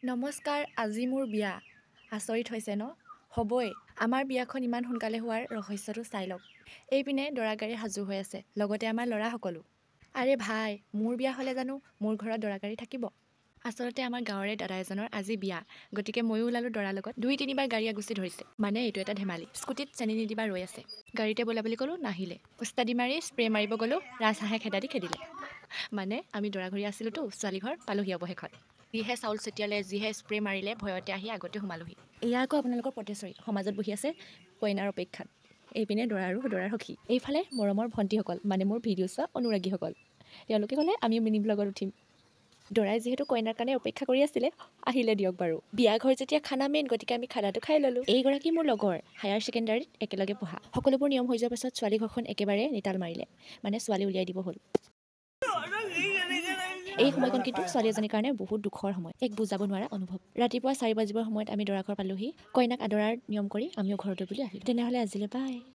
নমস্কাৰ, আজি মোৰ বিয়া। আচৰিত হৈছে ন? হ'বই। আমাৰ বিয়াখন ইমান সোনকালে হোৱাৰ ৰহস্যটো চাই লওক। এইপিনে দৰা গাড়ী সাজু হৈ আছে, লগতে আমাৰ ল'ৰা সকলো। আৰে ভাই, মোৰ বিয়া হ'লে জানো মোৰ ঘৰত দৰা গাড়ী থাকিব? আচলতে আমাৰ গাঁৱৰে দাদা এজনৰ আজি বিয়া, গতিকে ময়ো ওলালোঁ দৰাৰ লগত। ২-৩বাৰ গাড়ী আগুচি ধৰিছে, মানে এইটো এটা ধেমালি। স্কুটিত চেনি নিদিবা ৰৈ আছে। গাড়ীতে বলা বুলি ক'লোঁ, নাহিলে। উস্তাদি মাৰি স্প্ৰে মাৰিব গ'লোঁ, ৰাজহাঁহে খেদা দি খেদিলে। মানে আমি দৰা ঘৰী আছিলোঁতো, ছোৱালী ঘৰ পালোহি অৱশেষত। যিহে চাউল ছটিয়ালে, যিহে স্প্ৰে মাৰিলে, ভয়তে আহি আগতে সোমালোহি। এয়া আকৌ আপোনালোকৰ পটেশ্বৰী সমাজত বহি আছে কইনাৰ অপেক্ষাত। এইপিনে দৰা আৰু দৰাৰ সখী, এইফালে মৰমৰ ভণ্টিসকল, মানে মোৰ ভিডিঅ' চোৱা অনুৰাগীসকল। তেওঁলোকে ক'লে আমিও মিনি ব্লগত উঠিম। দৰাই যিহেতু কইনাৰ কাৰণে অপেক্ষা কৰি আছিলে, আহিলে দিয়ক বাৰু। বিয়া ঘৰ যেতিয়া খানা মেইন, গতিকে আমি খানাটো খাই ল'লোঁ। এইগৰাকী মোৰ লগৰ, হায়াৰ ছেকেণ্ডাৰীত একেলগে পঢ়া। সকলোবোৰ নিয়ম হৈ যোৱাৰ পাছত ছোৱালী ঘৰখন একেবাৰে নিতাল মাৰিলে, মানে ছোৱালী উলিয়াই দিব হ'ল। এই সময়কণ কিন্তু ছোৱালী এজনীৰ কাৰণে বহুত দুখৰ সময়, এক বুজাব নোৱাৰা অনুভৱ। ৰাতিপুৱা ৪ বাজিবৰ সময়ত আমি দৰা ঘৰ পালোহি। কইনাক আদৰাৰ নিয়ম কৰি আমিও ঘৰতে বুলি আহিলোঁ। তেনেহ'লে আজিলৈ বাই।